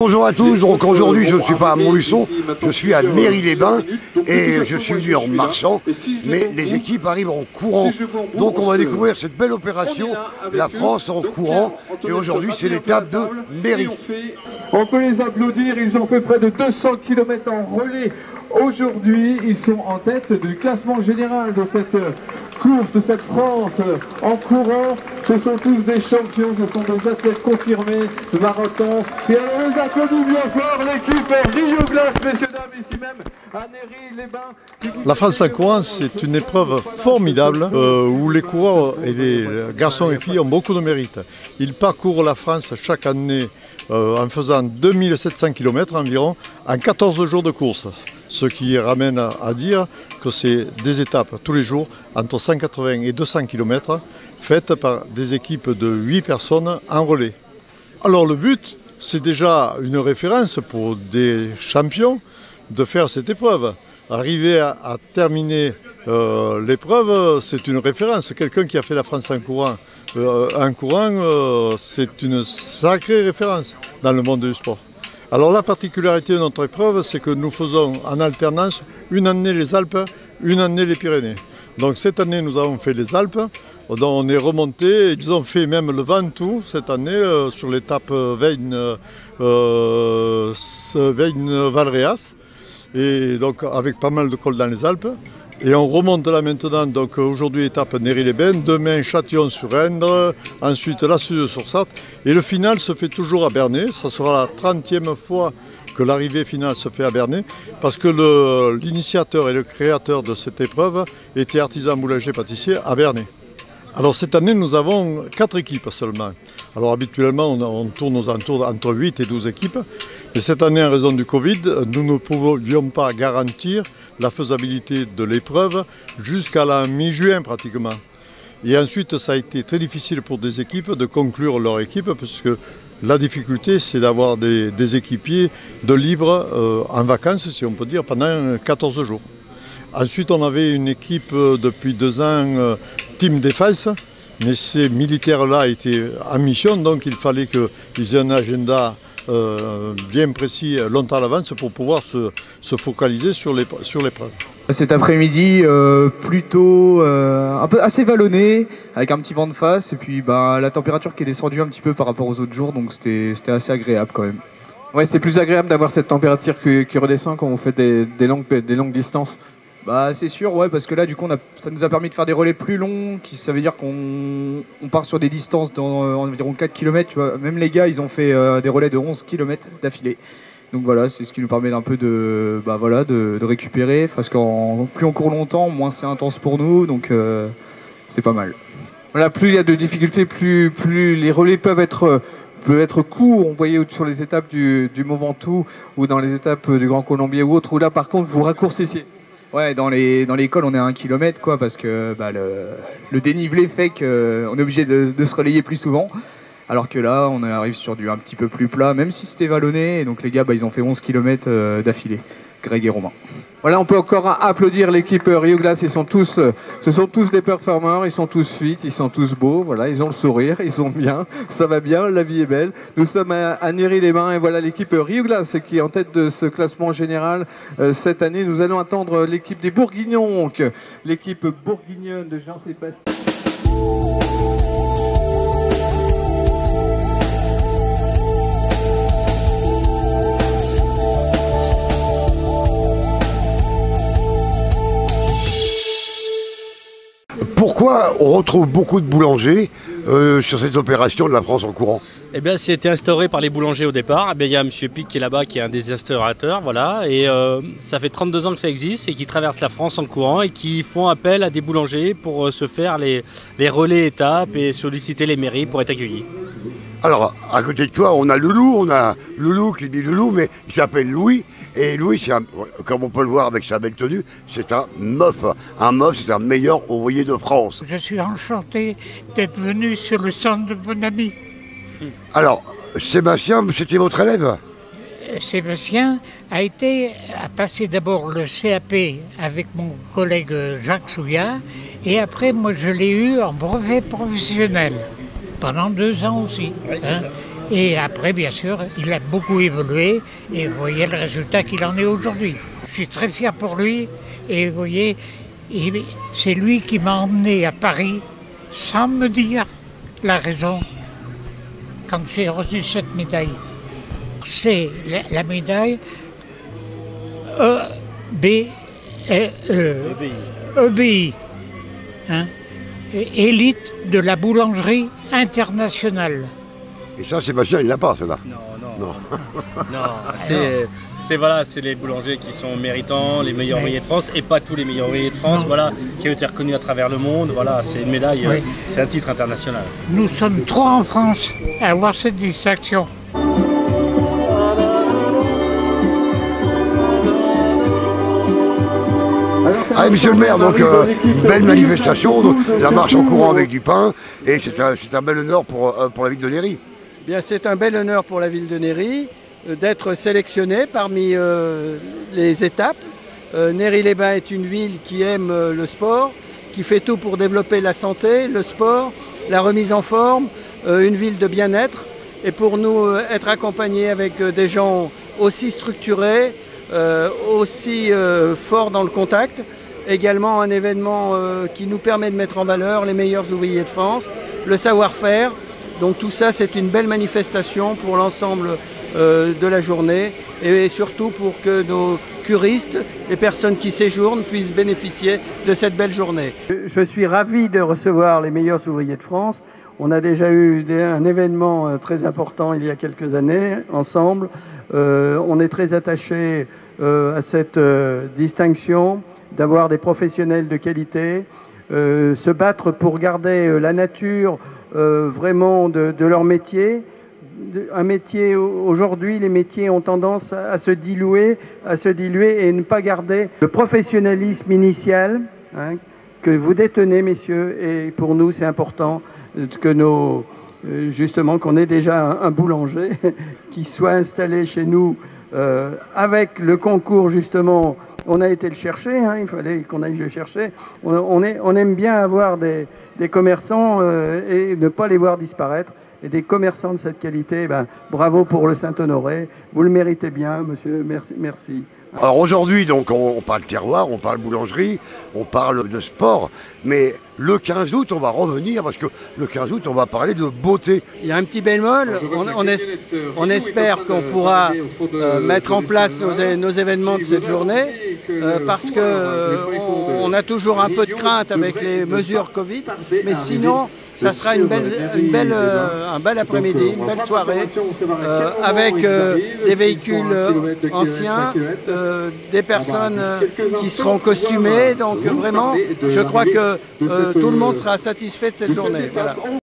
Bonjour à tous, donc aujourd'hui je ne suis pas à Montluçon, je suis à Méry-les-Bains et je suis venu en marchant, mais les équipes arrivent en courant. Donc on va découvrir cette belle opération, la France en courant, et aujourd'hui c'est l'étape de Méry. On peut les applaudir, ils ont fait près de 200 km en relais. Aujourd'hui, ils sont en tête du classement général de cette course, de cette France en courant. Ce sont tous des champions, ce sont des athlètes confirmés de marathon. Et on les applaudit bien fort, l'équipe Rio Glace, messieurs, dames, ici même à Méry-les-Bains. La France en courant, c'est une épreuve formidable où les coureurs et les garçons et filles ont beaucoup de mérite. Ils parcourent la France chaque année en faisant 2700 km environ en 14 jours de course. Ce qui ramène à dire que c'est des étapes tous les jours entre 180 et 200 km faites par des équipes de 8 personnes en relais. Alors le but, c'est déjà une référence pour des champions de faire cette épreuve. Arriver à terminer l'épreuve, c'est une référence. Quelqu'un qui a fait la France en courant, c'est une sacrée référence dans le monde du sport. Alors la particularité de notre épreuve, c'est que nous faisons en alternance une année les Alpes, une année les Pyrénées. Donc cette année nous avons fait les Alpes, dont on est remonté, ils ont fait même le Ventoux cette année sur l'étape Veine-Valréas, et donc avec pas mal de cols dans les Alpes. Et on remonte là maintenant, donc aujourd'hui étape Néry-les-Bains, demain Châtillon-sur-Indre, ensuite la Suze-sur-Sarthe. Et le final se fait toujours à Bernay, ça sera la 30e fois que l'arrivée finale se fait à Bernay, parce que l'initiateur et le créateur de cette épreuve était artisan boulanger pâtissier à Bernay. Alors cette année nous avons 4 équipes seulement. Alors habituellement on tourne aux alentours entre 8 et 12 équipes. Et cette année en raison du Covid, nous ne pouvions pas garantir la faisabilité de l'épreuve jusqu'à la mi-juin pratiquement. Et ensuite ça a été très difficile pour des équipes de conclure leur équipe parce que la difficulté c'est d'avoir des équipiers de libre en vacances si on peut dire pendant 14 jours. Ensuite on avait une équipe depuis 2 ans Team Défense, mais ces militaires-là étaient en mission, donc il fallait qu'ils aient un agenda bien précis longtemps à l'avance pour pouvoir se focaliser sur l'épreuve. Cet après-midi, plutôt un peu assez vallonné, avec un petit vent de face, et puis la température qui est descendue un petit peu par rapport aux autres jours, donc c'était assez agréable quand même. Ouais, c'est plus agréable d'avoir cette température qui redescend quand on fait des longues distances. C'est sûr, ouais, parce que là, du coup, ça nous a permis de faire des relais plus longs, ça veut dire qu'on part sur des distances d'environ 4 km, tu vois. Même les gars, ils ont fait des relais de 11 km d'affilée. Donc voilà, c'est ce qui nous permet d'un peu de récupérer, parce que plus on court longtemps, moins c'est intense pour nous, donc c'est pas mal. Voilà, plus il y a de difficultés, plus les relais peuvent être courts. On voyait sur les étapes du Mont Ventoux ou dans les étapes du Grand Colombier ou autres, où là, par contre, vous raccourcissez. Ouais, dans les cols, on est à 1 km, quoi, parce que le dénivelé fait qu'on est obligé de se relayer plus souvent. Alors que là, on arrive sur du un petit peu plus plat, même si c'était vallonné. Et donc les gars, ils ont fait 11 km d'affilée, Greg et Romain. Voilà, on peut encore applaudir l'équipe Rio Glace. Ce sont tous des performeurs, ils sont tous fit, ils sont tous beaux. Voilà, ils ont le sourire, ils sont bien, ça va bien, la vie est belle. Nous sommes à Néry-les-Bains et voilà l'équipe Rio Glace qui est en tête de ce classement général cette année. Nous allons attendre l'équipe des Bourguignons, l'équipe bourguignonne de Jean-Sébastien. Pourquoi on retrouve beaucoup de boulangers sur cette opération de la France en courant? Eh bien, c'était instauré par les boulangers au départ. Eh bien, il y a M. Pic qui est là-bas, qui est un des instaurateurs, voilà. Et ça fait 32 ans que ça existe et qui traverse la France en courant et qui font appel à des boulangers pour se faire les relais étapes et solliciter les mairies pour être accueillis. Alors, à côté de toi, on a Loulou qui dit Loulou, mais il s'appelle Louis. Et Louis, comme on peut le voir avec sa belle tenue, c'est un MOF. Un MOF, c'est un meilleur ouvrier de France. Je suis enchanté d'être venu sur le centre de mon ami. Alors, Sébastien, c'était votre élève? Sébastien a passé d'abord le CAP avec mon collègue Jacques Souillat. Et après, moi, je l'ai eu en brevet professionnel. Pendant 2 ans aussi. Oui, Et après, bien sûr, il a beaucoup évolué et vous voyez le résultat qu'il en est aujourd'hui. Je suis très fier pour lui et vous voyez, c'est lui qui m'a emmené à Paris sans me dire la raison quand j'ai reçu cette médaille. C'est la médaille EBI, hein, élite de la boulangerie internationale. Et ça, Sébastien, il l'a pas, cela. Non. C'est les boulangers qui sont méritants, les meilleurs ouvriers de France, et pas tous les meilleurs ouvriers de France, voilà, qui ont été reconnus à travers le monde. Voilà, c'est une médaille, c'est un titre international. Nous sommes 3 en France à avoir cette distinction. Allez, monsieur le maire, donc une belle manifestation, donc, la marche en courant avec du pain, et c'est un bel honneur pour la ville de Néry. Bien, c'est un bel honneur pour la ville de Néry d'être sélectionné parmi les étapes. Néry-les-Bains est une ville qui aime le sport, qui fait tout pour développer la santé, le sport, la remise en forme, une ville de bien-être. Et pour nous, être accompagnés avec des gens aussi structurés, aussi forts dans le contact, également un événement qui nous permet de mettre en valeur les meilleurs ouvriers de France, le savoir-faire. Donc tout ça, c'est une belle manifestation pour l'ensemble de la journée et surtout pour que nos curistes, les personnes qui séjournent, puissent bénéficier de cette belle journée. Je suis ravi de recevoir les meilleurs ouvriers de France. On a déjà eu un événement très important il y a quelques années ensemble. On est très attachés à cette distinction d'avoir des professionnels de qualité, se battre pour garder la nature vraiment de leur métier. Un métier, aujourd'hui, les métiers ont tendance à se diluer et ne pas garder le professionnalisme initial, hein, que vous détenez, messieurs, et pour nous, c'est important que justement, qu'on ait déjà un boulanger qui soit installé chez nous avec le concours, justement. On a été le chercher, hein, il fallait qu'on aille le chercher. On aime bien avoir des commerçants et ne pas les voir disparaître. Et des commerçants de cette qualité, bravo pour le Saint-Honoré. Vous le méritez bien, monsieur. Merci. Alors aujourd'hui, donc, on parle terroir, on parle boulangerie, on parle de sport, mais le 15 août, on va revenir parce que le 15 août, on va parler de beauté. Il y a un petit bémol, on espère qu'on pourra mettre en place nos événements de cette journée parce qu'on a toujours un peu de crainte avec les mesures Covid, mais sinon, ça sera un bel après-midi, une belle soirée avec des véhicules anciens, des personnes qui seront costumées. Donc vraiment, je crois que tout le monde sera satisfait de cette journée. Voilà.